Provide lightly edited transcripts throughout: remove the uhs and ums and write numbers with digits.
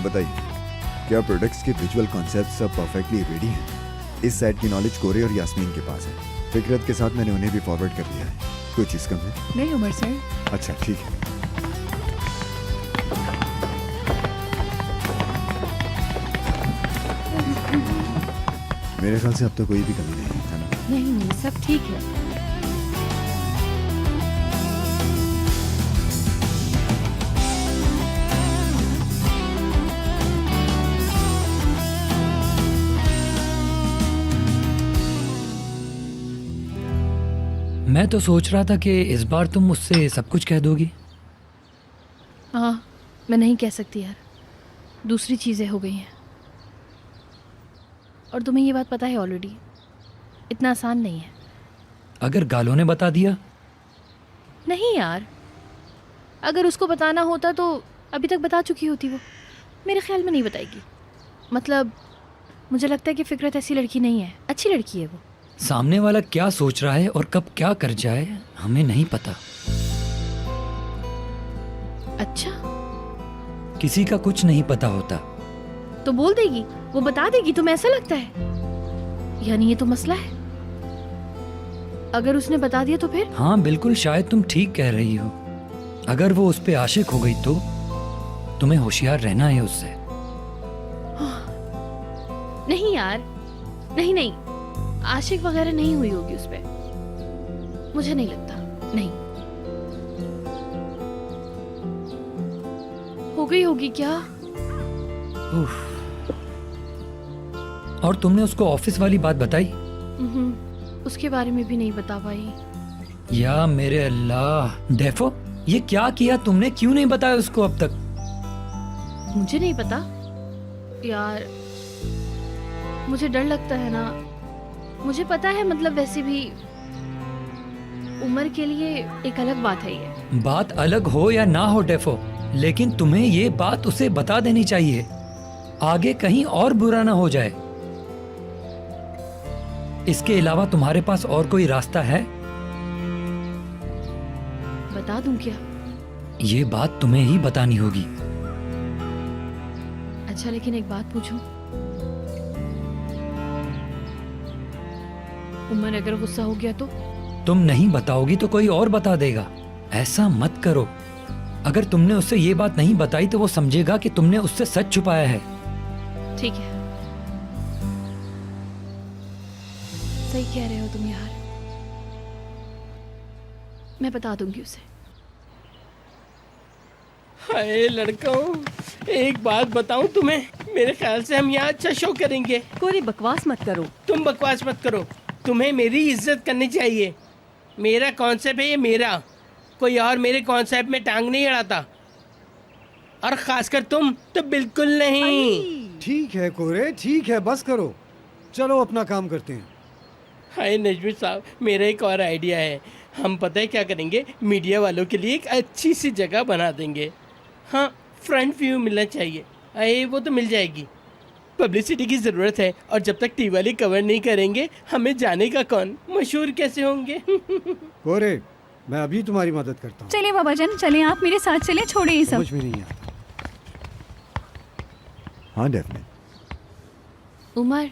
तो बताइए, क्या प्रोडक्ट्स के विजुअल कॉन्सेप्ट सब परफेक्टली रेडी हैं? इस साइड की नॉलेज कोरे और यास्मीन के पास है। फिकरत के साथ मैंने उन्हें भी फॉरवर्ड कर दिया है। कोई चीज़ कम है? नहीं उमर सर। अच्छा ठीक है। मेरे ख्याल से अब तो कोई भी कमी नहीं है ना? नहीं सब ठीक है। मैं तो सोच रहा था कि इस बार तुम मुझसे सब कुछ कह दोगी। हाँ, मैं नहीं कह सकती यार, दूसरी चीज़ें हो गई हैं। और तुम्हें ये बात पता है ऑलरेडी, इतना आसान नहीं है। अगर गालों ने बता दिया? नहीं यार, अगर उसको बताना होता तो अभी तक बता चुकी होती वो। मेरे ख्याल में नहीं बताएगी। मतलब मुझे लगता है कि फिकरत ऐसी लड़की नहीं है, अच्छी लड़की है वो। सामने वाला क्या सोच रहा है और कब क्या कर जाए हमें नहीं पता। अच्छा, किसी का कुछ नहीं पता होता। तो बोल देगी, वो बता देगी, तुम्हें ऐसा लगता है? यानी ये तो मसला है। अगर उसने बता दिया तो फिर? हाँ बिल्कुल, शायद तुम ठीक कह रही हो। अगर वो उस पे आशिक हो गई तो तुम्हें होशियार रहना है उससे। नहीं यार, नहीं, आशिक वगैरह नहीं हुई होगी उस पे, मुझे नहीं लगता। नहीं हो गई होगी क्या? उफ। और तुमने उसको ऑफिस वाली बात बताई? उसके बारे में भी नहीं बता पाई। या मेरे अल्लाह, डेफो ये क्या किया तुमने? क्यों नहीं बताया उसको अब तक? मुझे नहीं पता यार, मुझे डर लगता है ना। मुझे पता है, मतलब वैसे भी उम्र के लिए एक अलग बात है ये। बात अलग हो या ना हो डेफो, लेकिन तुम्हें ये बात उसे बता देनी चाहिए, आगे कहीं और बुरा ना हो जाए। इसके अलावा तुम्हारे पास और कोई रास्ता है? बता दूं क्या? ये बात तुम्हें ही बतानी होगी। अच्छा, लेकिन एक बात पूछूं? उमर अगर गुस्सा हो गया तो? तुम नहीं बताओगी तो कोई और बता देगा। ऐसा मत करो। अगर तुमने उससे ये बात नहीं बताई तो वो समझेगा कि तुमने उससे सच छुपाया है। ठीक है, सही कह रहे हो तुम यार, मैं बता दूंगी उसे। हाय लड़कों, एक बात बताऊं तुम्हें, मेरे ख्याल से हम यहाँ अच्छा शो करेंगे। कोई बकवास मत करो। तुम बकवास मत करो, तुम्हें मेरी इज्जत करनी चाहिए। मेरा कॉन्सेप्ट है ये मेरा, कोई और मेरे कॉन्सेप्ट में टांग नहीं अड़ाता, और खासकर तुम तो बिल्कुल नहीं। ठीक है कोरे, ठीक है, बस करो, चलो अपना काम करते हैं। हाय नजमी साहब, मेरा एक और आइडिया है। हम पता है क्या करेंगे, मीडिया वालों के लिए एक अच्छी सी जगह बना देंगे। हाँ, फ्रंट व्यू मिलना चाहिए। अरे वो तो मिल जाएगी, पब्लिसिटी की ज़रूरत है। और जब तक टीवी वाले कवर नहीं करेंगे, हमें जाने का कौन, मशहूर कैसे होंगे? कोरे, मैं अभी तुम्हारी मदद करता हूँ। चलिए बाबा जान, चलिए आप मेरे साथ चलिए, छोड़िए ये सब। समझ में नहीं आता। हाँ डेफिनेट। उमर,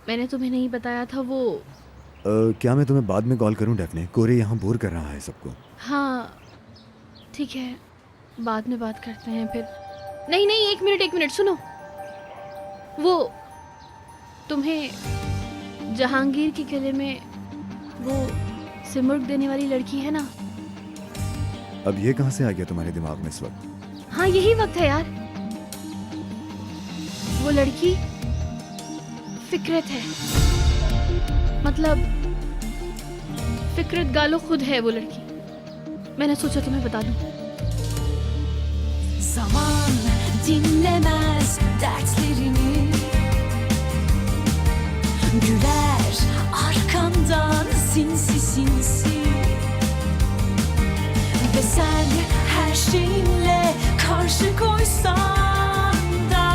मैंने तुम्हें नहीं बताया था वो। क्या मैं तुम्हें बाद में कॉल करूं डेफिनेट? कोरे यहाँ बोर कर रहा है सबको। हाँ ठीक है, बाद में बात करते हैं फिर। नहीं, एक मिनट सुनो। वो तुम्हें जहांगीर के किले में वो सिमरग देने वाली लड़की है ना? अब ये कहाँ से आ गया तुम्हारे दिमाग में इस वक्त? हाँ यही वक्त है यार। वो लड़की फिकरत है, मतलब फिकरत गालो खुद है वो लड़की। मैंने सोचा तुम्हें बता दूं। Zaman dinlemez dertlerini, güler arkandan sinsi sinsi, ve sen her şeyinle karşı koysan da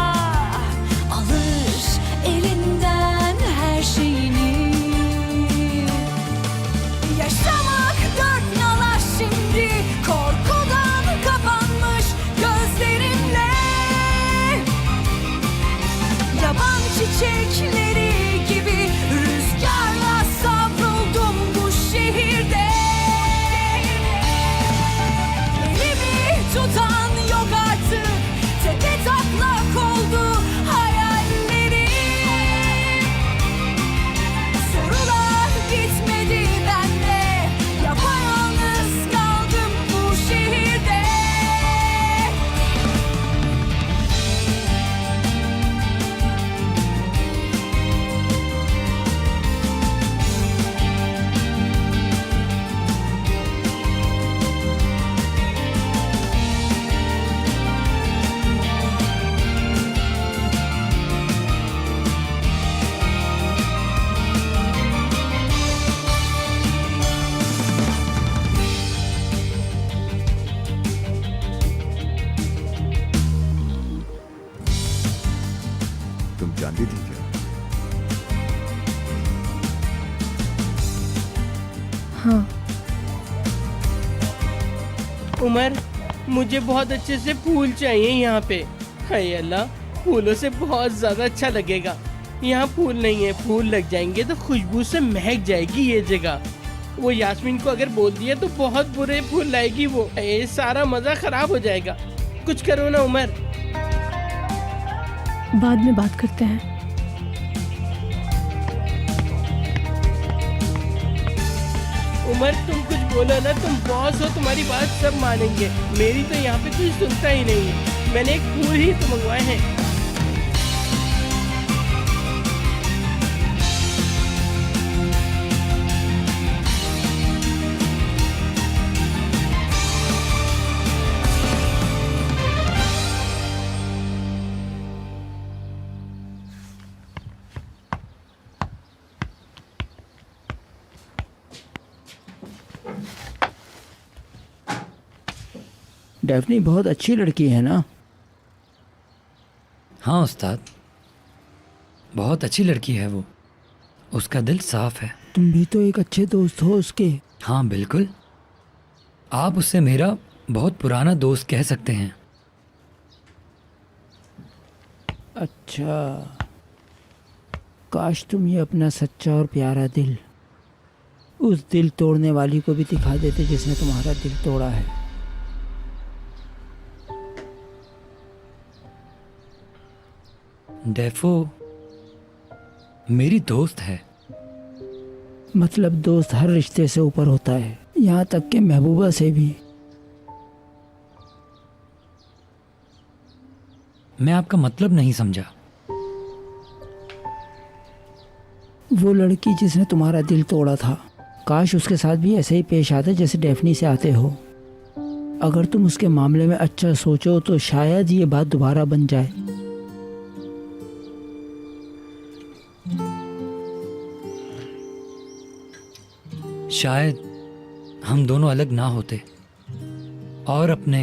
alır elinden her şeyini. Yaşamak dört nala şimdi, korkudan kapanmış gözlerinle. Umar, मुझे बहुत अच्छे से फूल चाहिए यहाँ पे। हाय अल्लाह, फूलों से बहुत ज्यादा अच्छा लगेगा। यहाँ फूल नहीं है, फूल लग जाएंगे तो खुशबू से महक जाएगी ये जगह। वो यास्मीन को अगर बोल दिया तो बहुत बुरे फूल लाएगी वो। ये सारा मजा खराब हो जाएगा। कुछ करो ना उमर। बाद में बात करते हैं। उमर, तुम कुछ बोलो ना, तुम बॉस हो, तुम्हारी बात सब मानेंगे। मेरी तो यहाँ पे कोई सुनता ही नहीं है। मैंने एक फूल ही तो मंगवाए हैं। डेफनी बहुत अच्छी लड़की है ना? हाँ उस्ताद, बहुत अच्छी लड़की है वो। उसका दिल साफ है। तुम भी तो एक अच्छे दोस्त हो उसके। हाँ बिल्कुल, आप उससे मेरा बहुत पुराना दोस्त कह सकते हैं। अच्छा, काश तुम ये अपना सच्चा और प्यारा दिल उस दिल तोड़ने वाली को भी दिखा देते जिसने तुम्हारा दिल तोड़ा है। डेफो मेरी दोस्त है। मतलब दोस्त हर रिश्ते से ऊपर होता है, यहाँ तक कि महबूबा से भी। मैं आपका मतलब नहीं समझा। वो लड़की जिसने तुम्हारा दिल तोड़ा था, काश उसके साथ भी ऐसे ही पेश आते जैसे डेफनी से आते हो। अगर तुम उसके मामले में अच्छा सोचो तो शायद ये बात दोबारा बन जाए। शायद हम दोनों अलग ना होते और अपने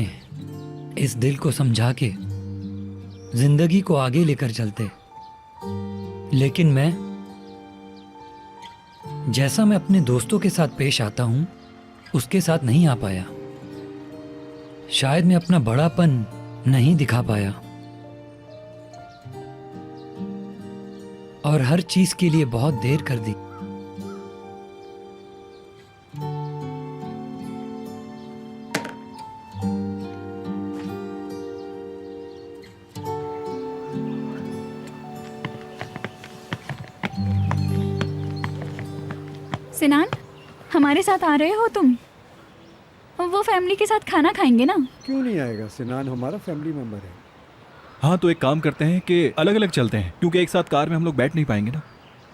इस दिल को समझा के जिंदगी को आगे लेकर चलते। लेकिन मैं जैसा मैं अपने दोस्तों के साथ पेश आता हूं, उसके साथ नहीं आ पाया। शायद मैं अपना बड़ापन नहीं दिखा पाया और हर चीज के लिए बहुत देर कर दी। सिनान, हमारे साथ आ रहे हो तुम? वो फैमिली के साथ खाना खाएंगे ना? क्यों नहीं आएगा? सिनान हमारा फैमिली मेंबर है। हाँ तो एक काम करते हैं कि अलग अलग चलते हैं, क्योंकि एक साथ कार में हम लोग बैठ नहीं पाएंगे ना।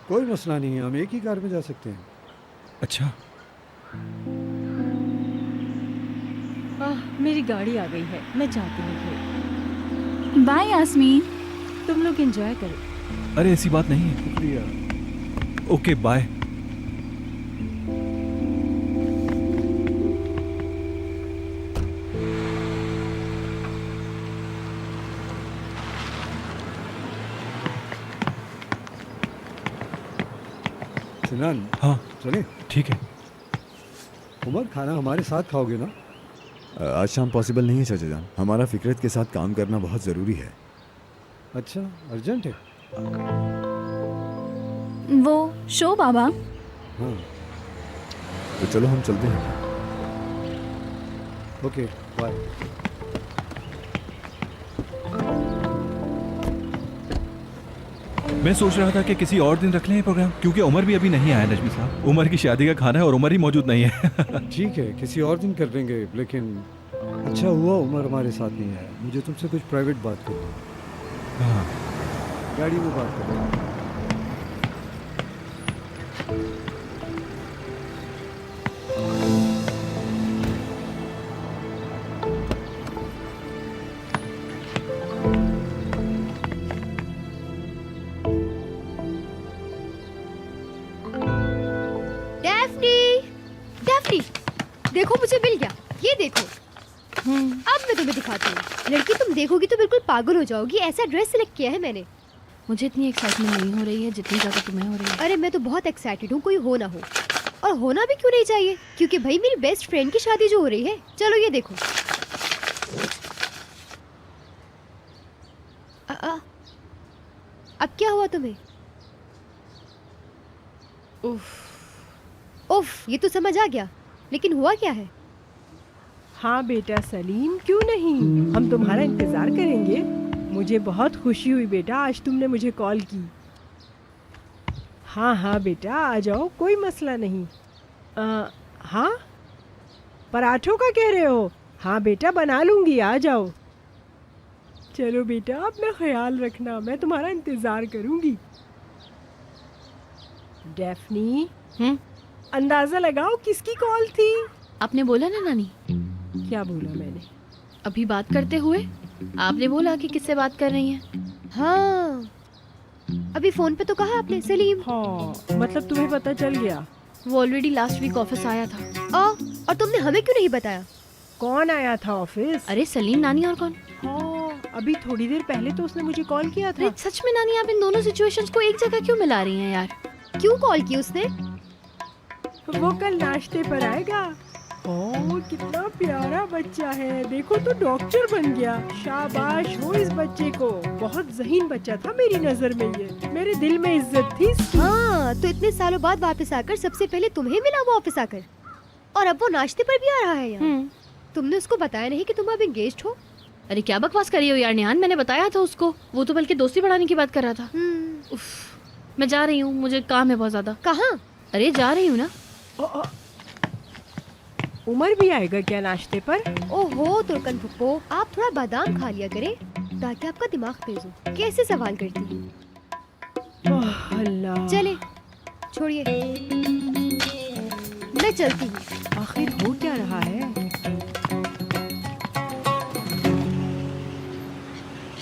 कोई मसला नहीं है, हम एक ही कार में जा सकते हैं। अच्छा, मेरी गाड़ी आ गई है, मैं जाती हूँ। बाय यास्मीन, तुम लोग एंजॉय करो। अरे ऐसी बात नहीं है। शुक्रिया। Okay bye. सिनान, हाँ चले। ठीक है। उमर, खाना हमारे साथ खाओगे ना? आज शाम पॉसिबल नहीं है चाचा जान। हमारा फिकरत के साथ काम करना बहुत ज़रूरी है। अच्छा, अर्जेंट है? वो शो बाबा। हाँ, तो चलो हम चलते हैं। Okay bye. मैं सोच रहा था कि किसी और दिन रख लें ये प्रोग्राम, क्योंकि उमर भी अभी नहीं आया नजमी साहब। उमर की शादी का खाना है और उमर ही मौजूद नहीं है। ठीक है, किसी और दिन कर लेंगे, लेकिन अच्छा हुआ उमर हमारे साथ नहीं आया। मुझे तुमसे कुछ प्राइवेट बात करनी है। हाँ गाड़ी में बात करें। देखो मुझे मिल गया, ये देखो। अब मैं तुम्हें दिखाती हूँ। लड़की, तुम देखोगी तो बिल्कुल पागल हो जाओगी, ऐसा ड्रेस सिलेक्ट किया है मैंने। मुझे इतनी एक्साइटमेंट नहीं हो रही है जितनी ज़्यादा तुम्हें हो रही है। अरे मैं तो बहुत एक्साइटेड हूँ, कोई हो ना हो। और होना भी क्यों नहीं चाहिए, क्योंकि भाई मेरी बेस्ट फ्रेंड की शादी जो हो रही है। चलो ये देखो। अब क्या हुआ तुम्हें? उफ, ये तो समझ आ गया, लेकिन हुआ क्या है? हाँ बेटा सलीम, क्यों नहीं, हम तुम्हारा इंतज़ार करेंगे। मुझे बहुत खुशी हुई बेटा आज तुमने मुझे कॉल की। हाँ हाँ बेटा आ जाओ, कोई मसला नहीं। हाँ पराठों का कह रहे हो? हाँ बेटा बना लूँगी, आ जाओ। चलो बेटा अपना ख्याल रखना, मैं तुम्हारा इंतज़ार करूँगी। डेफनी, अंदाज़ा लगाओ किसकी कॉल थी? आपने बोला ना नानी। क्या बोला मैंने? अभी बात करते हुए आपने बोला कि किससे बात कर रही हैं। हाँ, अभी फोन पे तो कहा आपने सलीम। हाँ, मतलब तुम्हें पता चल गया? वो ऑलरेडी लास्ट वीक ऑफिस आया था। और तुमने हमें क्यों नहीं बताया? कौन आया था ऑफिस? अरे सलीम, नानी और कौन? हाँ, अभी थोड़ी देर पहले तो उसने मुझे कॉल किया था। अरे सच में नानी, आप इन दोनों सिचुएशंस को एक जगह क्यों मिला रही हैं यार? क्यों कॉल की उसने? वो कल नाश्ते पर आएगा। ओह कितना प्यारा बच्चा है, देखो तो डॉक्टर बन गया। शाबाश हो इस बच्चे को, बहुत ज़हीन बच्चा था मेरी नजर में, ये मेरे दिल में इज्जत थी इसकी। हाँ, तो इतने सालों बाद वापस आकर सबसे पहले तुम्हें मिला वो ऑफिस आकर, और अब वो नाश्ते पर भी आ रहा है यहाँ। तुमने उसको बताया नहीं कि तुम अब एंगेज्ड हो? अरे क्या बकवास कर रही हो यार निहान, मैंने बताया था उसको, वो तो बल्कि दोस्ती बढ़ाने की बात कर रहा था। मैं जा रही हूँ, मुझे काम है बहुत ज्यादा। कहाँ? अरे जा रही हूँ ना। उमर भी आएगा क्या नाश्ते पर? ओहो तुर्कन फुप्पो, आप थोड़ा बादाम खा लिया करें ताकि आपका दिमाग तेज हो। कैसे सवाल करती है? अल्लाह, चले छोड़िए, मैं चलती हूँ। आखिर हो क्या रहा है?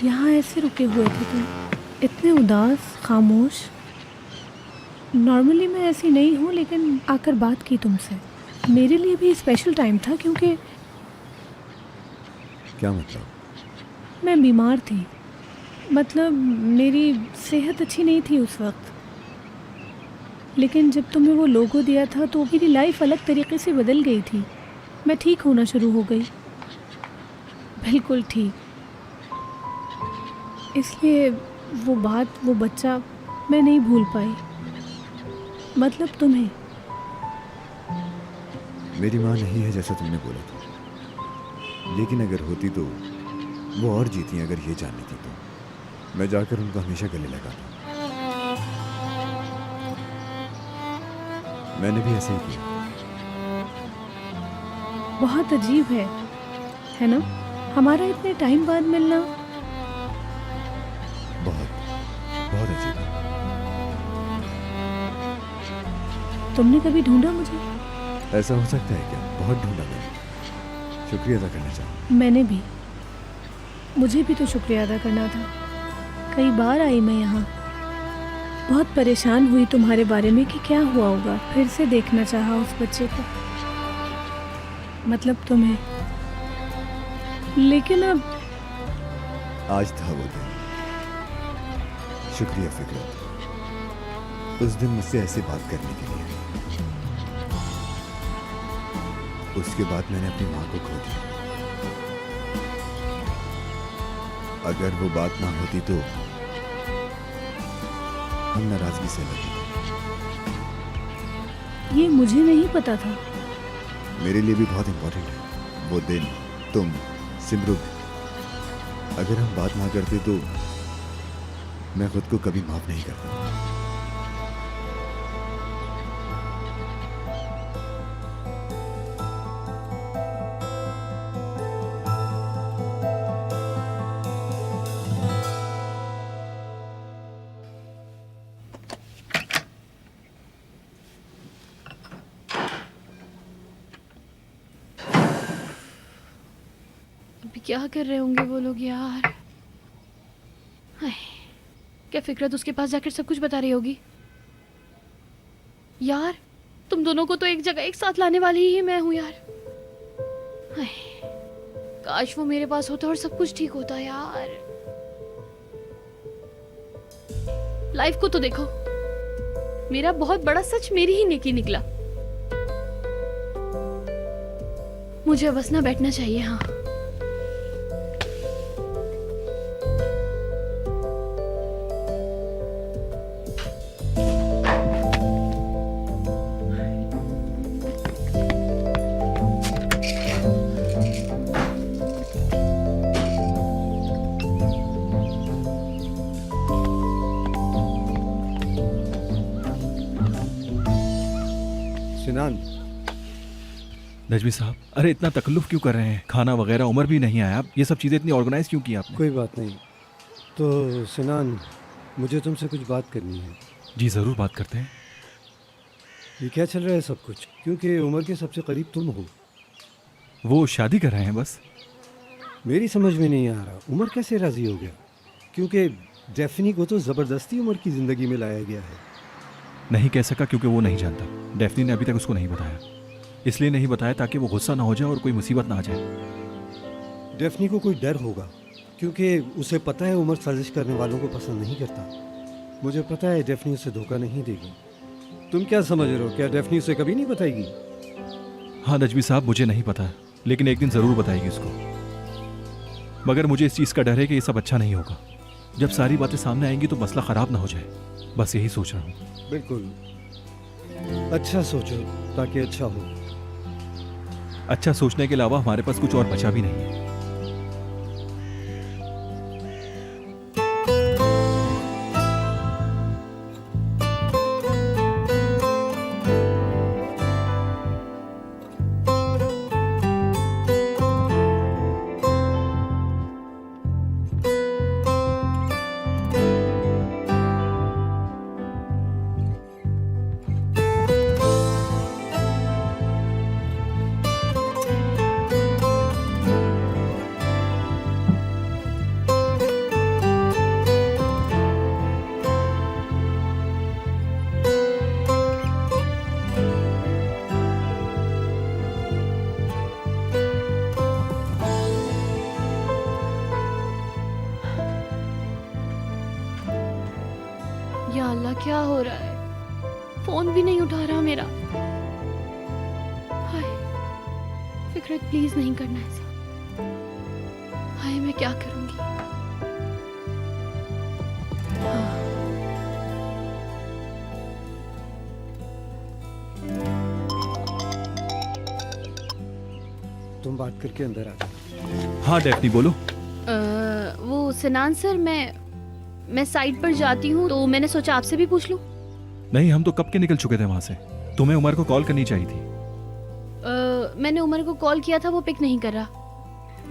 यहाँ ऐसे रुके हुए थे तुम, इतने उदास, खामोश। नॉर्मली मैं ऐसी नहीं हूँ, लेकिन आकर बात की तुमसे। मेरे लिए भी स्पेशल टाइम था, क्योंकि क्या मतलब? मैं बीमार थी, मतलब मेरी सेहत अच्छी नहीं थी उस वक्त। लेकिन जब तुमने वो लोगो दिया था तो मेरी लाइफ अलग तरीके से बदल गई थी। मैं ठीक होना शुरू हो गई, बिल्कुल ठीक। इसलिए वो बात, वो बच्चा मैं नहीं भूल पाई। मतलब तुम्हें। मेरी माँ नहीं है जैसा तुमने बोला था, लेकिन अगर होती तो वो और जीती अगर ये जान लेती तो। मैं जाकर उनको हमेशा गले लगाता। मैंने भी ऐसा ही किया। बहुत अजीब है ना, हमारा इतने टाइम बाद मिलना। बहुत बहुत अजीब है। तुमने कभी ढूंढा मुझे? ऐसा हो सकता है क्या? बहुत ढूंढा मैंने। शुक्रिया अदा करना चाहूँ। मैंने भी, मुझे भी तो शुक्रिया अदा करना था। कई बार आई मैं यहाँ, बहुत परेशान हुई तुम्हारे बारे में कि क्या हुआ होगा। फिर से देखना चाहा उस बच्चे को, मतलब तुम्हें। लेकिन अब आज था वो दिन। शुक्रिया फिकरत, उस दिन मुझसे ऐसे बात करने के लिए। उसके बाद मैंने अपनी माँ को खो दिया। अगर वो बात ना होती तो हम नाराजगी से लगे। ये मुझे नहीं पता था। मेरे लिए भी बहुत इंपॉर्टेंट है वो दिन, तुम, सिमरुग। अगर हम बात ना करते तो मैं खुद को कभी माफ नहीं करता। अभी क्या कर रहे होंगे वो लोग यार? हाय, क्या फिकरत उसके पास जाकर सब कुछ बता रही होगी? यार तुम दोनों को तो एक जगह एक साथ लाने वाली ही मैं हूं यार। हाय, काश वो मेरे पास होता और सब कुछ ठीक होता यार। लाइफ को तो देखो, मेरा बहुत बड़ा सच मेरी ही नेकी निकला। मुझे बस ना बैठना चाहिए। हाँ सिनान, नजमी साहब, अरे इतना तकल्लुफ क्यों कर रहे हैं? खाना वगैरह उमर भी नहीं आया, ये सब चीज़ें इतनी ऑर्गेनाइज क्यों की आपने? कोई बात नहीं। तो सिनान, मुझे तुमसे कुछ बात करनी है। जी ज़रूर, बात करते हैं। ये क्या चल रहा है सब कुछ? क्योंकि उमर के सबसे करीब तुम हो। वो शादी कर रहे हैं बस। मेरी समझ में नहीं आ रहा उमर कैसे राज़ी हो गया, क्योंकि डेफनी को तो ज़बरदस्ती उमर की ज़िंदगी में लाया गया है। नहीं कह सका क्योंकि वो नहीं जानता। डेफनी ने अभी तक उसको नहीं बताया, इसलिए नहीं बताया ताकि वो गुस्सा ना हो जाए और कोई मुसीबत ना आ जाए। डेफनी को कोई डर होगा, क्योंकि उसे पता है उमर साजिश करने वालों को पसंद नहीं करता। मुझे पता है डेफनी उसे धोखा नहीं देगी। तुम क्या समझ रहे हो, क्या डेफनी उसे कभी नहीं बताएगी? हाँ नजमी साहब, मुझे नहीं पता, लेकिन एक दिन ज़रूर बताएगी उसको। मगर मुझे इस चीज़ का डर है कि ये सब अच्छा नहीं होगा। जब सारी बातें सामने आएंगी तो मसला ख़राब ना हो जाए, बस यही सोच रहा हूँ। बिल्कुल, अच्छा सोचो ताकि अच्छा हो। अच्छा सोचने के अलावा हमारे पास कुछ और बचा भी नहीं है। या अल्लाह, क्या हो रहा है? फोन भी नहीं उठा रहा मेरा। हाय फिकरत, प्लीज नहीं करना ऐसा। हाय मैं क्या करूंगी? हाँ। तुम बात करके अंदर आ जाओ। हाँ डेफनी बोलो। वो सिनान सर, मैं साइड पर जाती हूँ, तो मैंने सोचा आपसे भी पूछ लूं। नहीं, हम तो कब के निकल चुके थे वहां से। तुम्हें उमर को कॉल करनी चाहिए थी। मैंने उमर को कॉल किया था, वो पिक नहीं कर रहा।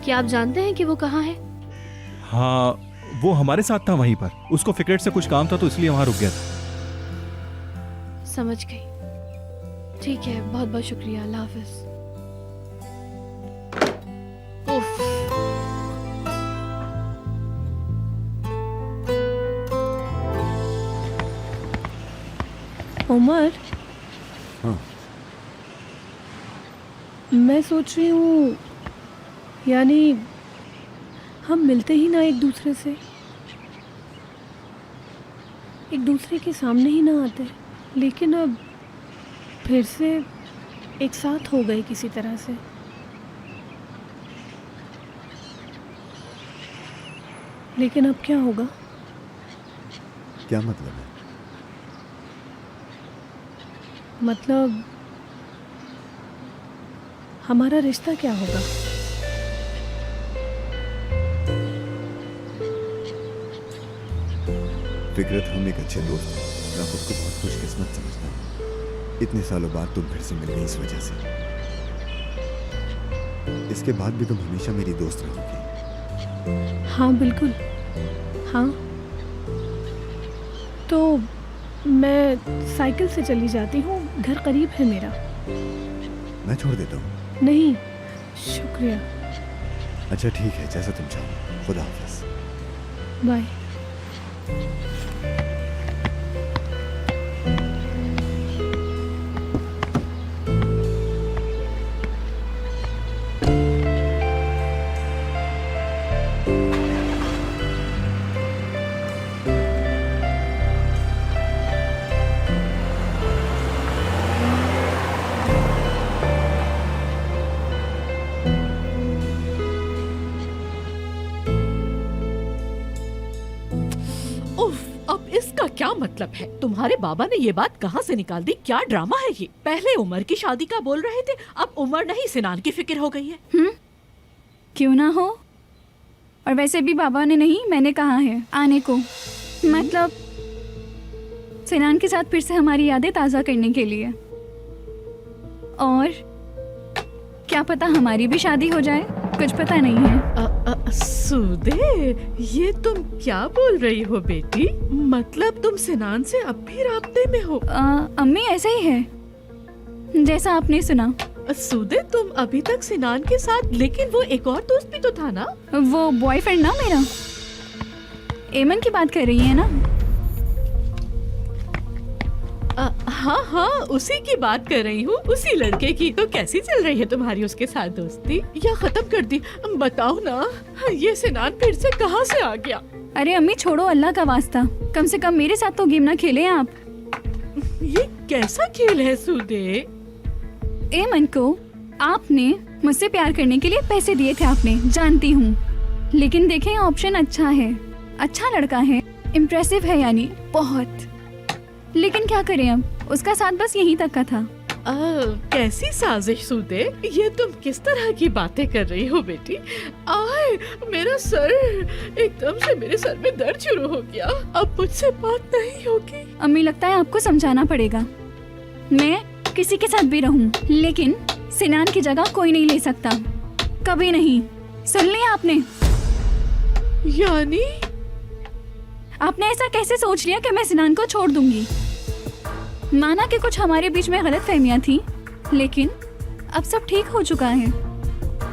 क्या आप जानते हैं कि वो कहाँ है? हाँ, वो हमारे साथ था वहीं पर। उसको फिक्रेट से कुछ काम था तो इसलिए वहां रुक गया था। समझ गई। ठीक है, बहुत बहुत शुक्रिया। अल्लाह हाफिज। उफ। उमर, हाँ, मैं सोच रही हूँ, यानी हम मिलते ही ना एक दूसरे से, एक दूसरे के सामने ही ना आते, लेकिन अब फिर से एक साथ हो गए किसी तरह से। लेकिन अब क्या होगा? क्या मतलब है? मतलब हमारा रिश्ता क्या होगा? फिकरत, हम एक अच्छे दोस्त हैं। मैं खुद को बहुत खुशकिस्मत समझता हूँ। इतने सालों बाद तुम फिर से मिल गई इस वजह से। इसके बाद भी तुम हमेशा मेरी दोस्त रहोगी। हाँ बिल्कुल, हाँ। तो मैं साइकिल से चली जाती हूँ, घर करीब है मेरा। मैं छोड़ देता हूँ। नहीं, शुक्रिया। अच्छा ठीक है, जैसा तुम चाहो। खुदा हाफिज। बाय। क्या मतलब है? तुम्हारे बाबा ने ये बात कहाँ से निकाल दी? क्या ड्रामा है ये? पहले उमर की शादी का बोल रहे थे, अब उमर नहीं सिनान की फिक्र हो गई है। क्यों ना हो? और वैसे भी बाबा ने नहीं, मैंने कहा है आने को। मतलब सिनान के साथ फिर से हमारी यादें ताज़ा करने के लिए। और क्या पता हमारी भी शादी हो जाए, कुछ पता नहीं है। सूदे, ये तुम क्या बोल रही हो बेटी? मतलब तुम सिनान से अब भी राब्ते में हो? अम्मी ऐसा ही है जैसा आपने सुना। सूदे, तुम अभी तक सिनान के साथ, लेकिन वो एक और दोस्त भी तो था ना? वो बॉयफ्रेंड ना मेरा, एमन की बात कर रही है ना? हाँ हाँ, उसी की बात कर रही हूँ, उसी लड़के की। तो कैसी चल रही है तुम्हारी उसके साथ दोस्ती, या खत्म कर दी? बताओ ना, ये सिनान फिर से कहाँ से आ गया? अरे अम्मी छोड़ो, अल्लाह का वास्ता, कम से कम मेरे साथ तो गेम ना खेले आप। ये कैसा खेल है सूदे? एमन को आपने मुझसे प्यार करने के लिए पैसे दिए थे, आपने, जानती हूँ, लेकिन देखें ऑप्शन अच्छा है, अच्छा लड़का है, इम्प्रेसिव है यानी बहुत, लेकिन क्या करें अब, उसका साथ बस यहीं तक का था। कैसी साजिश सूदे, ये तुम किस तरह की बातें कर रही हो बेटी? आए, मेरा सर, एकदम से मेरे सर में दर्द शुरू हो गया। अब मुझसे बात नहीं होगी। अम्मी लगता है आपको समझाना पड़ेगा। मैं किसी के साथ भी रहूं, लेकिन सिनान की जगह कोई नहीं ले सकता, कभी नहीं। सुन लिया आपने? यानी आपने ऐसा कैसे सोच लिया कि मैं सिनान को छोड़ दूंगी? माना कि कुछ हमारे बीच में गलत फहमियां थी, लेकिन अब सब ठीक हो चुका है,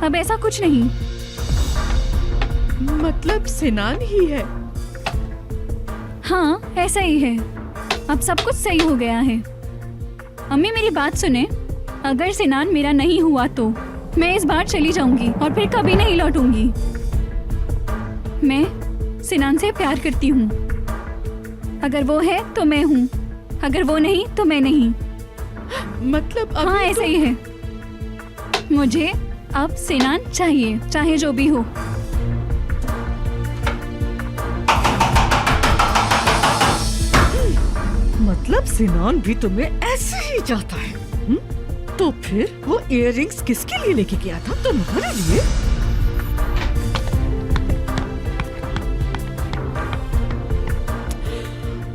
अब ऐसा कुछ नहीं। मतलब सिनान ही है? हाँ ऐसा ही है, अब सब कुछ सही हो गया है। अम्मी मेरी बात सुने, अगर सिनान मेरा नहीं हुआ तो मैं इस बार चली जाऊंगी और फिर कभी नहीं लौटूंगी। मैं सिनान से प्यार करती हूँ, अगर वो है तो मैं हूँ, अगर वो नहीं तो मैं नहीं। मतलब हाँ ऐसा ही है, मुझे अब सिनान चाहिए, चाहे जो भी हो। मतलब सिनान भी तुम्हें ऐसे ही चाहता है? तो फिर वो इयररिंग्स किसके लिए लेके गया था? तुम्हारे लिए?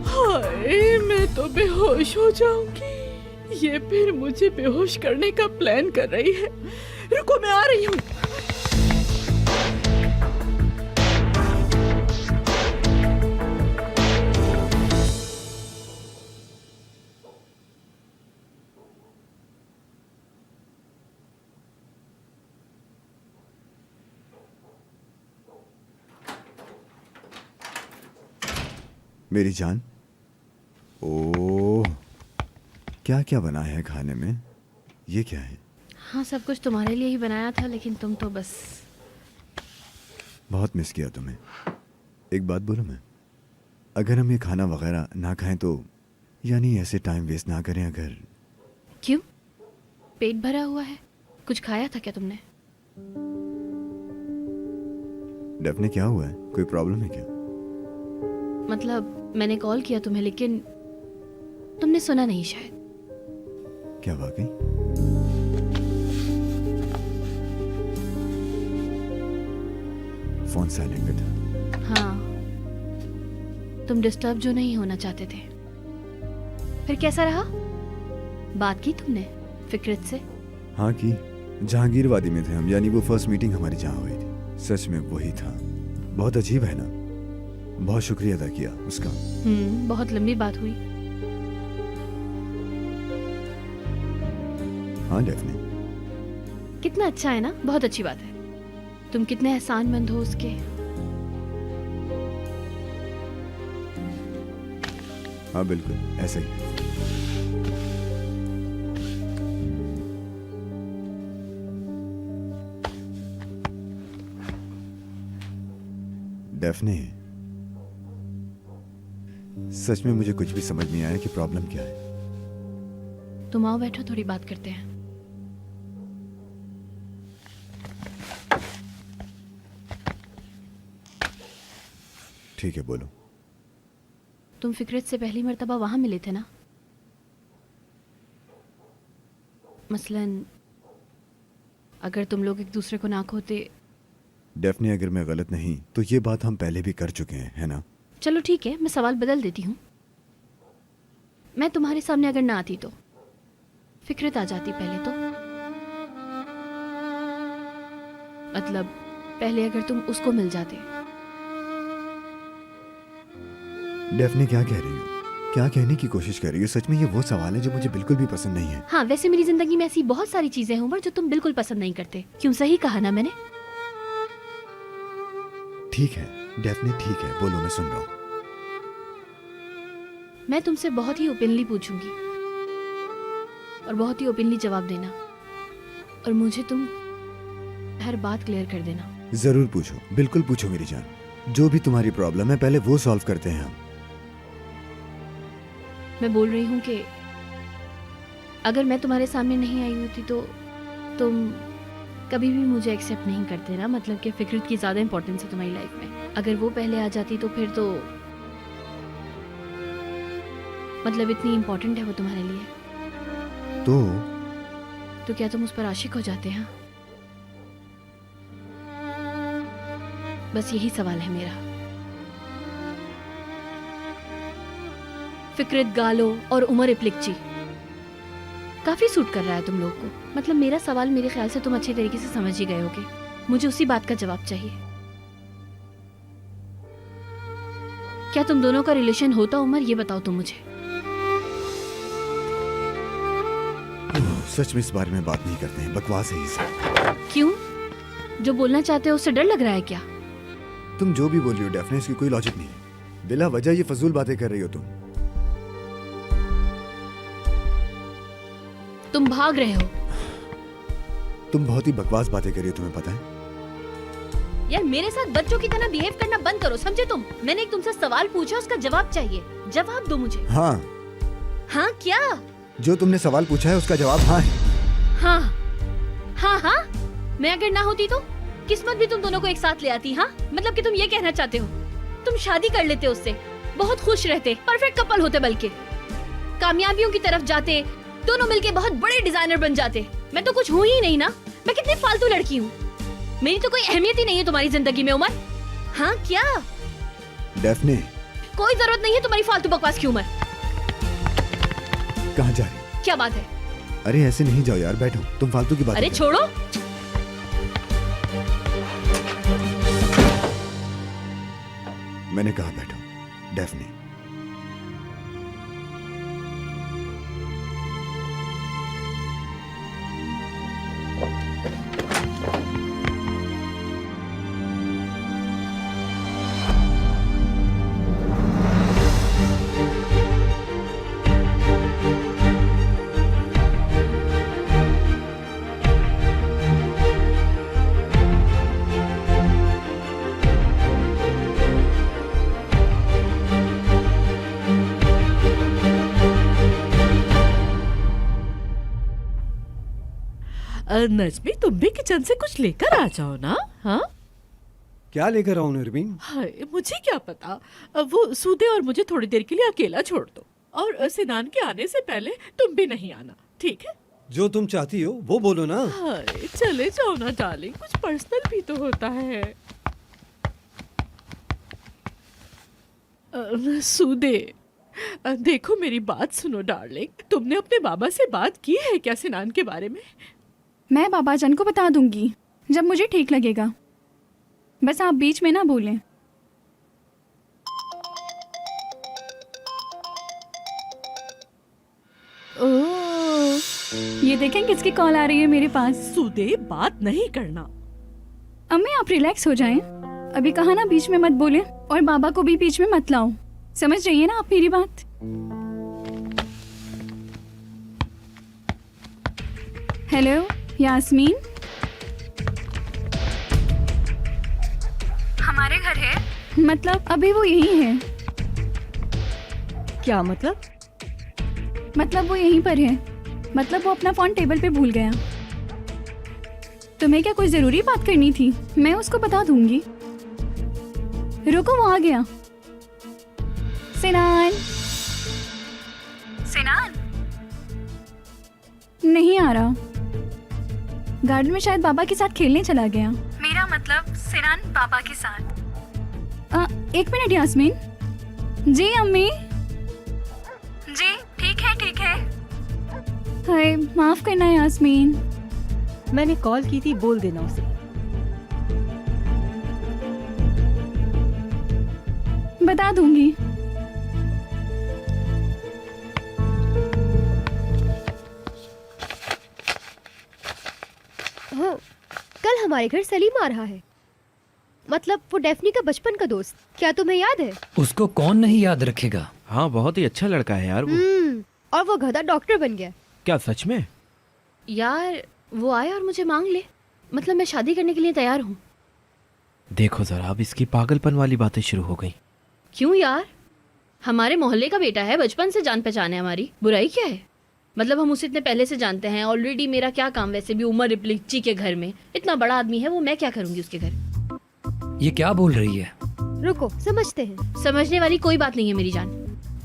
हाय, मैं तो बेहोश हो जाऊंगी। ये फिर मुझे बेहोश करने का प्लान कर रही है। रुको, मैं आ रही हूँ। मेरी जान, ओह क्या क्या बना है खाने में? ये क्या है? हाँ सब कुछ तुम्हारे लिए ही बनाया था, लेकिन तुम तो बस। बहुत मिस किया तुम्हें। एक बात बोलूं मैं, अगर हम ये खाना वगैरह ना खाएं तो, यानी ऐसे टाइम वेस्ट ना करें अगर। क्यों? पेट भरा हुआ है, कुछ खाया था क्या तुमने? डेफने क्या हुआ है, कोई प्रॉब्लम है क्या? मतलब मैंने कॉल किया तुम्हें, लेकिन तुमने सुना नहीं शायद। क्या वाकई? फोन साइलेंट पे था। हाँ, तुम डिस्टर्ब जो नहीं होना चाहते थे। फिर कैसा रहा? बात की तुमने फिक्रत से? हाँ की, जहांगीरवादी में थे हम, यानी वो फर्स्ट मीटिंग हमारी जहाँ हुई थी, सच में वही था। बहुत अजीब है ना, बहुत शुक्रिया अदा किया उसका। बहुत लंबी बात हुई। हाँ डेफने। कितना अच्छा है ना, बहुत अच्छी बात है। तुम कितने एहसानमंद हो उसके। हाँ बिल्कुल ऐसे ही। डेफने, सच में मुझे कुछ भी समझ नहीं आया कि प्रॉब्लम क्या है। तुम आओ, बैठो, थोड़ी बात करते हैं। ठीक है बोलो। तुम फिक्रत से पहली मर्तबा वहां मिले थे ना? मसलन अगर तुम लोग एक दूसरे को ना खोते। डेफने, अगर मैं गलत नहीं तो ये बात हम पहले भी कर चुके हैं, है ना? चलो ठीक है, मैं सवाल बदल देती हूँ। मैं तुम्हारे सामने अगर ना आती तो फिक्रत आ जाती पहले तो। मतलब पहले अगर तुम उसको मिल जाते। डेफने क्या कह रही हो? क्या कहने की कोशिश कर रही हो? सच में ये वो सवाल है जो मुझे बिल्कुल भी पसंद नहीं है। हाँ, वैसे मेरी जिंदगी में ऐसी बहुत सारी चीजें हैं उमर जो तुम बिल्कुल पसंद नहीं करते। क्यों, सही कहा ना मैंने? ठीक है डेफने, ठीक है, बोलो, मैं सुन रहा हूँ। मैं तुमसे बहुत ही ओपनली पूछूंगी और बहुत ही ओपनली जवाब देना, और मुझे तुम हर बात क्लियर कर देना। जरूर पूछो, बिल्कुल पूछो मेरी जान। जो भी तुम्हारी प्रॉब्लम है पहले वो सॉल्व करते हैं हम। मैं बोल रही हूँ कि अगर मैं तुम्हारे सामने नहीं आई होती तो तुम कभी भी मुझे एक्सेप्ट नहीं करते ना। मतलब कि फिक्रत की ज़्यादा इंपॉर्टेंस है तुम्हारी लाइफ में। अगर वो पहले आ जाती तो फिर तो मतलब इतनी इम्पोर्टेंट है वो तुम्हारे लिए, तो क्या तुम उस पर आशिक हो जाते हैं? बस यही सवाल है मेरा। फिक्रत गालो और उमर इप्लिकची काफी सूट कर रहा है तुम लोग को। मतलब मेरा सवाल मेरे ख्याल से तुम अच्छे तरीके से समझ ही गए होगे। मुझे उसी बात का जवाब चाहिए। क्या तुम दोनों का रिलेशन होता उमर, ये बताओ तुम मुझे। सच में इस बारे में बात नहीं करते हैं, बकवास है ये सब। क्यों, जो बोलना चाहते हो उससे डर लग रहा है क्या? तुम जो भी बोल रही हो डेफने, इसकी कोई लॉजिक नहीं है। बिला वजह ये फजूल बातें कर रही हो तुम भाग रहे हो। तुम बहुत ही बकवास बातें कर रही हो, तुम्हें पता है? यार मेरे साथ बच्चों की तरह बिहेव करना बंद करो, समझे तुम? मैंने एक तुमसे सवाल पूछा, उसका जवाब चाहिए। जवाब दो मुझे। हाँ। हाँ क्या? जो तुमने सवाल पूछा है उसका जवाब हाँ है। हाँ हाँ हाँ। मैं अगर ना होती तो किस्मत भी तुम दोनों को एक साथ ले आती। हाँ, मतलब कि तुम ये कहना चाहते हो तुम शादी कर लेते उससे, बहुत खुश रहते, परफेक्ट कपल होते, बल्कि कामयाबियों की तरफ जाते, दोनों मिलके बहुत बड़े डिजाइनर बन जाते। मैं तो कुछ हूँ ही नहीं ना। मैं कितनी फालतू लड़की हूँ, मेरी तो कोई अहमियत ही नहीं है तुम्हारी जिंदगी में उमर। हाँ क्या? डेफने, कोई जरूरत नहीं है तुम्हारी फालतू बकवास की उमर। कहाँ जा रही? क्या बात है? अरे ऐसे नहीं जाओ यार, बैठो, तुम फालतू की बात। अरे छोड़ो। मैंने कहा बैठो डेफने। नजमी, तुम भी किचन से कुछ लेकर आ जाओ ना। हाँ, क्या लेकर आऊं नरमीन? हाय, मुझे क्या पता। वो सूदे और मुझे थोड़ी देर के लिए अकेला छोड़ दो, और सिनान के आने से पहले तुम भी नहीं आना, ठीक है? जो तुम चाहती हो वो बोलो ना। हाय, चले जाओ ना डार्लिंग, कुछ पर्सनल भी तो होता है। सूदे, देखो मेरी बात सुनो डार्लिंग, तुमने अपने बाबा से बात की है क्या सिनान के बारे में? मैं बाबा जान को बता दूंगी जब मुझे ठीक लगेगा, बस आप बीच में ना बोलें। ओह, ये देखें किसकी कॉल आ रही है मेरे पास। सूदे, बात नहीं करना। अम्मी आप रिलैक्स हो जाएं, अभी कहा ना बीच में मत बोले, और बाबा को भी बीच में मत लाओ। समझ रही है ना आप मेरी बात? हेलो यास्मीन, हमारे घर है, मतलब अभी वो यही है। क्या मतलब? मतलब वो यहीं पर है, मतलब वो अपना फोन टेबल पे भूल गया। तुम्हें क्या कोई जरूरी बात करनी थी? मैं उसको बता दूंगी। रुको, वो आ गया। सिनान, सिनान नहीं आ रहा, गार्डन में शायद बाबा के साथ खेलने चला गया। मेरा मतलब सिनान बाबा के साथ। एक मिनट यास्मीन। जी अम्मी। जी ठीक है ठीक है। हाय, माफ करना यास्मीन। मैंने कॉल की थी, बोल देना उसे। बता दूंगी। हाँ, कल हमारे घर सलीम आ रहा है, मतलब वो डेफनी का बचपन का दोस्त। क्या तुम्हें याद है? उसको कौन नहीं याद रखेगा। हाँ, बहुत ही अच्छा लड़का है यार वो। और वो गधा डॉक्टर बन गया। क्या सच में? यार वो आए और मुझे मांग ले, मतलब मैं शादी करने के लिए तैयार हूँ। देखो जरा, अब इसकी पागलपन वाली बातें शुरू हो गई। क्यों यार, हमारे मोहल्ले का बेटा है, बचपन से जान पहचान है हमारी, बुराई क्या है? मतलब हम उसे इतने पहले से जानते हैं। ऑलरेडी मेरा क्या काम, वैसे भी उमर रिप्लिची के घर में, इतना बड़ा आदमी है वो, मैं क्या करूंगी उसके घर। ये क्या बोल रही है? रुको, समझते हैं। समझने वाली कोई बात नहीं है मेरी जान।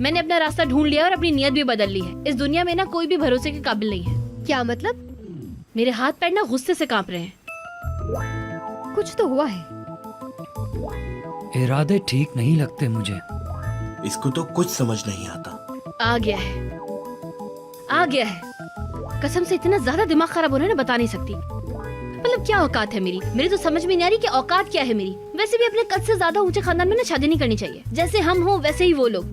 मैंने अपना रास्ता ढूंढ लिया और अपनी नियत भी बदल ली है। इस दुनिया में ना कोई भी भरोसे के काबिल नहीं है। क्या मतलब? मेरे हाथ पैर ना गुस्से से कांप रहे हैं। कुछ तो हुआ है। इरादे ठीक नहीं लगते मुझे। इसको तो कुछ समझ नहीं आता। आ गया है, आ गया है। कसम से इतना ज्यादा दिमाग खराब हो रहा है ना, बता नहीं सकती। मतलब क्या औकात है मेरी तो समझ में नहीं आ रही कि औकात क्या है मेरी। वैसे भी अपने कद से ज्यादा ऊंचे खानदान में ना शादी नहीं करनी चाहिए। जैसे हम हो वैसे ही वो लोग,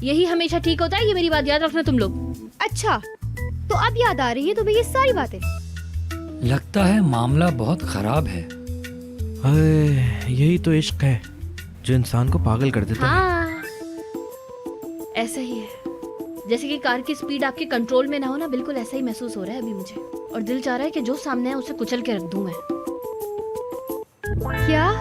यही हमेशा ठीक होता है। ये मेरी बात याद रखना तुम लोग। अच्छा, तो अब याद आ रही है तुम्हें ये सारी बातें? लगता है मामला बहुत खराब है। यही तो इश्क है जो इंसान को पागल कर देता है। हाँ, ऐसा ही है। जैसे कि कार की स्पीड आपके कंट्रोल में ना हो ना, बिल्कुल ऐसा ही महसूस हो रहा है अभी मुझे। और दिल चाह रहा है कि जो सामने है उसे कुचल के रख दूं मैं। क्या?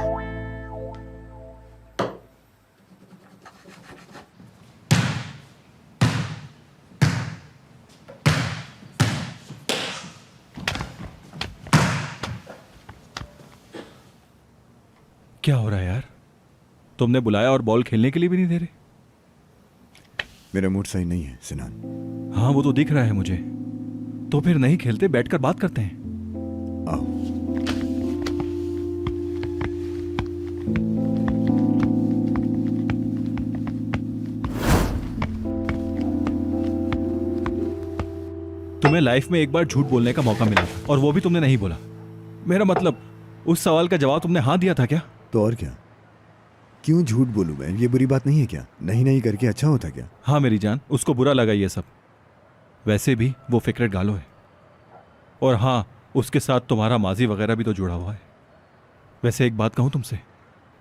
क्या हो रहा है यार? तुमने बुलाया और बॉल खेलने के लिए भी नहीं दे रहे। मेरा मूड सही नहीं है सिनान। हाँ, वो तो दिख रहा है मुझे। तो फिर नहीं खेलते, बैठकर बात करते हैं। आओ। तुम्हें लाइफ में एक बार झूठ बोलने का मौका मिला था और वो भी तुमने नहीं बोला। मेरा मतलब, उस सवाल का जवाब तुमने हाँ दिया था क्या? तो और क्या, क्यों झूठ बोलूं मैं? ये बुरी बात नहीं है क्या? नहीं करके अच्छा होता क्या? हाँ मेरी जान, उसको बुरा लगा ये सब। वैसे भी वो फिक्रेट गालो है। और हाँ, उसके साथ तुम्हारा माजी वगैरह भी तो जुड़ा हुआ है। वैसे एक बात कहूं तुमसे,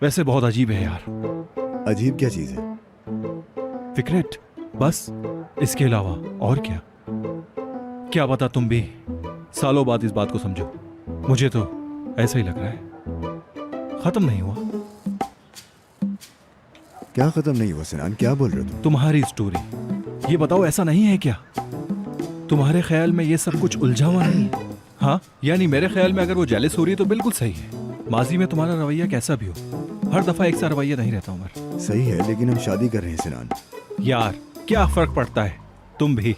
वैसे बहुत अजीब है यार। अजीब क्या चीज है? फिक्रेट, बस इसके अलावा और क्या? क्या पता तुम भी सालों बाद इस बात को समझो। मुझे तो ऐसा ही लग रहा है। खत्म नहीं हुआ। क्या खत्म नहीं हुआ सिनान? क्या बोल रहे हो तुम? तुम्हारी स्टोरी। ये बताओ, ऐसा नहीं है क्या? तुम्हारे ख्याल में ये सब कुछ उलझा हुआ नहीं है? हाँ, यानी मेरे ख्याल में अगर वो जेलस हो रही है तो बिल्कुल सही है। माजी में तुम्हारा रवैया कैसा भी हो, हर दफा एक सा रवैया नहीं रहता उमर। सही है, लेकिन हम शादी कर रहे हैं सिनान। यार क्या फर्क पड़ता है? तुम भी,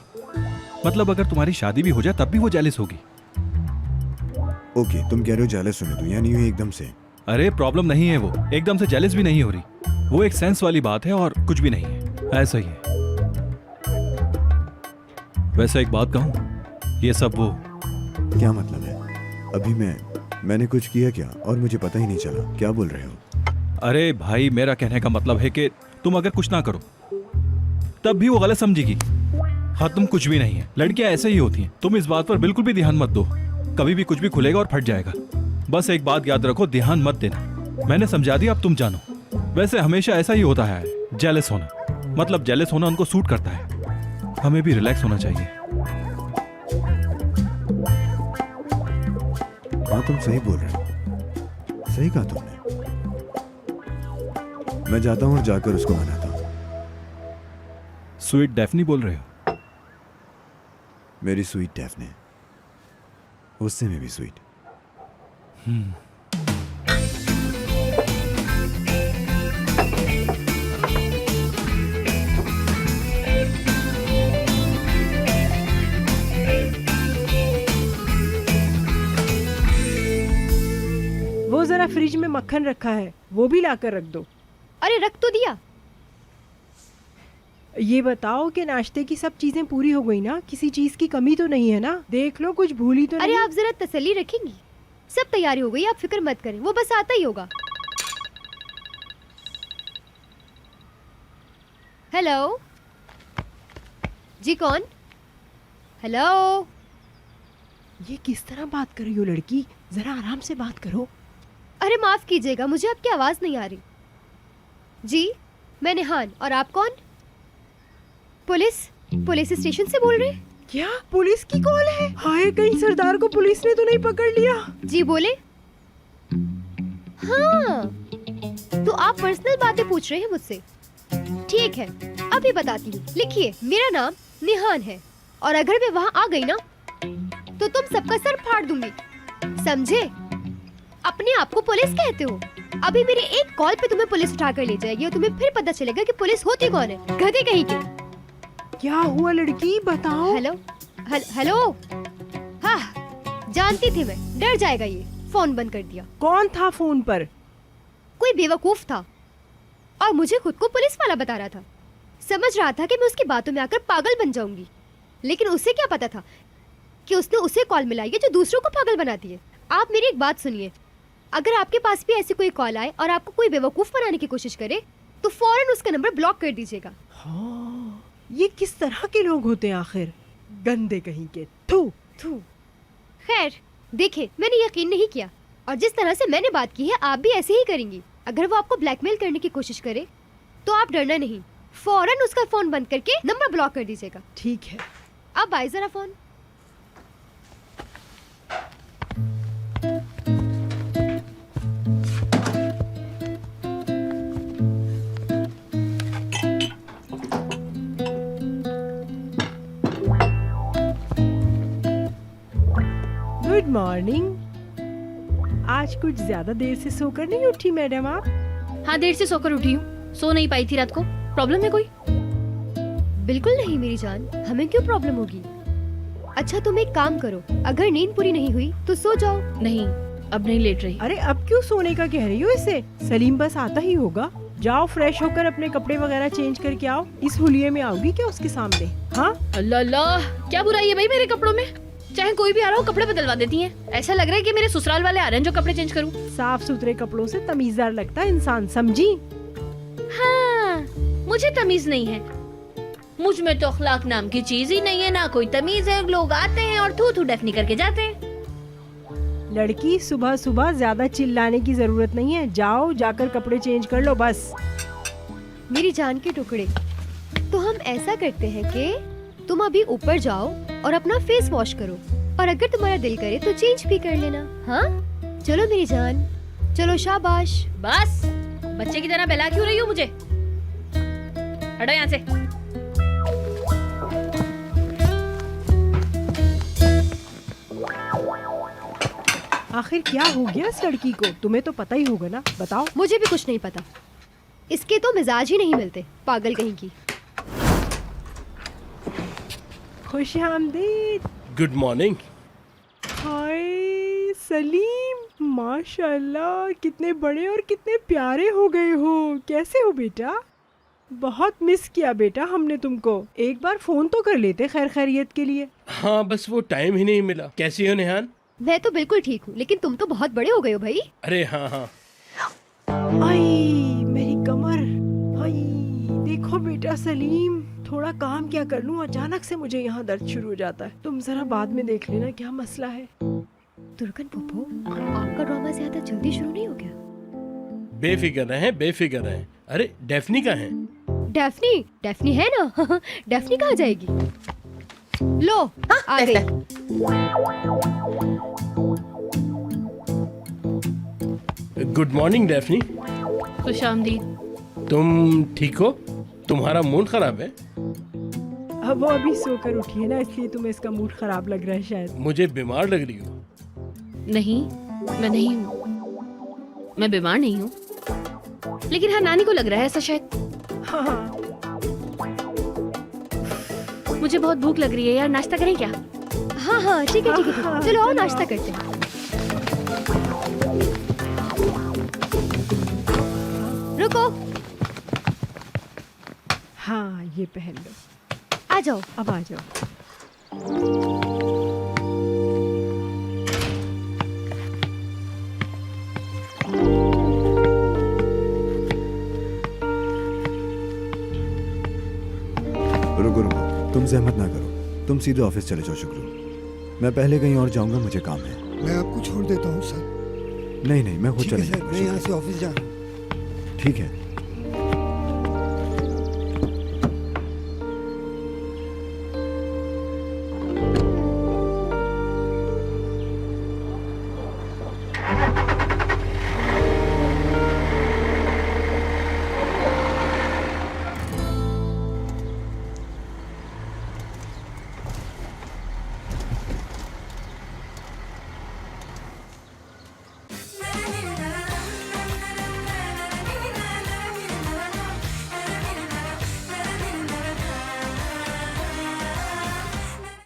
मतलब अगर तुम्हारी शादी भी हो जाए तब भी वो जेलस होगी। ओके, तुम कह रहे हो जेलस होने दो, यानी यूं एकदम से? अरे प्रॉब्लम नहीं है, वो एकदम से जेलस भी नहीं हो रही। वो एक सेंस वाली बात है और कुछ भी नहीं है, ऐसा ही है। वैसे एक बात कहूं, ये सब वो क्या मतलब है? अभी मैंने कुछ किया क्या और मुझे पता ही नहीं चला? क्या बोल रहे हो? अरे भाई, मेरा कहने का मतलब है कि तुम अगर कुछ ना करो तब भी वो गलत समझेगी। खत्म कुछ भी नहीं है। लड़कियां ऐसे ही होती हैं। तुम इस बात पर बिल्कुल भी ध्यान मत दो। कभी भी कुछ भी खुलेगा और फट जाएगा। बस एक बात याद रखो, ध्यान मत देना। मैंने समझा दिया, अब तुम जानो। वैसे हमेशा ऐसा ही होता है, जेलस होना। मतलब जेलस होना उनको सूट करता है। हमें भी रिलैक्स होना चाहिए। हाँ, तुम सही बोल रहे हो। सही कहा तुमने। मैं जाता हूँ और जाकर उसको मनाता हूँ। स्वीट डेफनी बोल रहे हो? मेरी स्वीट डेफनी, उससे में भी स्वीट। वो जरा फ्रिज में मक्खन रखा है, वो भी लाकर रख दो। अरे रख तो दिया। ये बताओ कि नाश्ते की सब चीजें पूरी हो गई ना? किसी चीज की कमी तो नहीं है ना? देख लो कुछ भूली तो नहीं। अरे आप जरा तसल्ली रखेंगी? सब तैयारी हो गई, आप फिक्र मत करें, वो बस आता ही होगा। हेलो जी, कौन? हेलो। ये किस तरह बात कर रही हो लड़की? जरा आराम से बात करो। अरे माफ कीजिएगा, मुझे आपकी आवाज नहीं आ रही। जी, मैं निहान। और आप कौन? पुलिस स्टेशन से बोल रहे हैं? क्या पुलिस की कॉल है? हाय, कहीं सरदार को पुलिस ने तो नहीं पकड़ लिया? जी बोले। हाँ, तो आप पर्सनल बातें पूछ रहे हैं मुझसे? ठीक है, अभी बताती हूँ। लिखिए, मेरा नाम निहान है और अगर मैं वहाँ आ गई ना तो तुम सबका सर फाड़ दूंगी, समझे? अपने आप को पुलिस कहते हो? अभी मेरी एक कॉल पे तुम्हें पुलिस उठा कर ले जाएगी और तुम्हें फिर पता चलेगा कि पुलिस होती कौन है। गधे कहीं के। क्या हुआ लड़की, बताओ। Hello hello. हाँ, जानती थी मैं, डर जाएगा ये। फोन बंद कर दिया। कौन था फोन पर? कोई बेवकूफ था और मुझे खुद को पुलिस वाला बता रहा था। समझ रहा था कि मैं उसकी बातों में आकर पागल बन जाऊंगी, लेकिन उसे क्या पता था कि उसने उसे कॉल मिलाई है जो दूसरों को पागल बनाती है। आप मेरी एक बात सुनिए, अगर आपके पास भी ऐसी कोई कॉल आए और आपको कोई बेवकूफ बनाने की कोशिश करे तो फौरन उसका नंबर ब्लॉक कर दीजिएगा। हाँ, ये किस तरह के लोग होते हैं आखिर? गंदे कहीं के। थू थू। खैर देखिए, मैंने यकीन नहीं किया और जिस तरह से मैंने बात की है आप भी ऐसे ही करेंगी। अगर वो आपको ब्लैकमेल करने की कोशिश करे तो आप डरना नहीं, फौरन उसका फोन बंद करके नंबर ब्लॉक कर दीजिएगा। ठीक है। अब आए जरा फोन। Good morning. आज कुछ ज्यादा देर से सोकर नहीं उठी मैडम आप? हाँ, देर से सोकर उठी हूँ। सो नहीं पाई थी रात को। प्रॉब्लम है कोई? बिल्कुल नहीं मेरी जान, हमें क्यों प्रॉब्लम होगी। अच्छा तुम एक काम करो, अगर नींद पूरी नहीं हुई तो सो जाओ। नहीं, अब नहीं लेट रही। अरे अब क्यों सोने का कह रही हो इसे? सलीम बस आता ही होगा। जाओ फ्रेश होकर अपने कपड़े वगैरह चेंज करके आओ। इस हुलिये में आओगी क्या उसके सामने? हाँ अल्लाह अल्लाह, क्या बुराई है भाई मेरे कपड़ों में? चाहे कोई भी आ रहा हो कपड़े बदलवा देती हैं। ऐसा लग रहा है कि मेरे ससुराल वाले आ रहे हैं जो कपड़े चेंज करूं। साफ सुथरे कपड़ों से तमीज़दार लगता है इंसान, समझी? हाँ, मुझे तमीज नहीं है। मुझ में तो अखलाक नाम की चीज ही नहीं है, ना कोई तमीज है। लोग आते हैं और थू थू डफनी करके जाते हैं। लड़की, सुबह सुबह ज्यादा चिल्लाने की जरूरत नहीं है। जाओ, जाकर कपड़े चेंज कर लो बस। मेरी जान के टुकड़े, तो हम ऐसा करते हैं कि तुम अभी ऊपर जाओ और अपना फेस वॉश करो और अगर तुम्हारा दिल करे तो चेंज भी कर लेना। हाँ चलो मेरी जान, चलो शाबाश। बस, बच्चे की तरह बहला क्यों रही हो मुझे? हटो यहाँ से। आखिर क्या हो गया इस लड़की को? तुम्हें तो पता ही होगा ना, बताओ। मुझे भी कुछ नहीं पता, इसके तो मिजाज ही नहीं मिलते, पागल कहीं की। खुश आमदीद। Good morning. हाय सलीम, माशाल्लाह कितने बड़े और कितने प्यारे हो गए हो। कैसे हो बेटा? बहुत मिस किया बेटा हमने तुमको। एक बार फोन तो कर लेते खैर खैरियत के लिए। हाँ, बस वो टाइम ही नहीं मिला। कैसी हो निहान? मैं तो बिल्कुल ठीक हूँ, लेकिन तुम तो बहुत बड़े हो गए हो भाई। अरे हाँ हाँ। आई मेरी कमर। आई देखो बेटा सलीम, थोड़ा काम क्या कर लूं, अचानक से मुझे यहाँ दर्द शुरू हो जाता है। तुम जरा बाद में देख लेना क्या मसला है। तुर्कन पोपो, आपका ड्रामा ज्यादा जल्दी शुरू नहीं हो गया? बेफिक्र रहें, बेफिक्र रहें। अरे डेफनी कहाँ है? डेफनी? डेफनी है ना। डेफनी कहाँ जाएगी? लो आ गई। Good morning Daphne. खुश आमदीद। तुम ठीक हो? तुम्हारा मूड खराब है? अब वो अभी सोकर उठी है ना, इसलिए तुम्हें इसका मूड खराब लग रहा है शायद। मुझे बीमार लग रही हो। नहीं, मैं नहीं हूँ। मैं बीमार नहीं हूँ, लेकिन हाँ नानी को लग रहा है ऐसा शायद। हाँ। मुझे बहुत भूख लग रही है यार, नाश्ता करें क्या? हाँ हाँ ठीक है ठीक है, चलो आओ नाश्ता करते हैं। रुको। हाँ ये पहन लो। आ जाओ, अब आ जाओ। तुम जहमत ना करो, तुम सीधे ऑफिस चले जाओ शुक्रू। मैं पहले कहीं और जाऊंगा, मुझे काम है। मैं आपको छोड़ देता हूँ सर। नहीं नहीं, मैं खुद ठीक है चले सर, जाऊंगा। मैं यहाँ से ऑफिस जा रहा हूँ। ठीक है।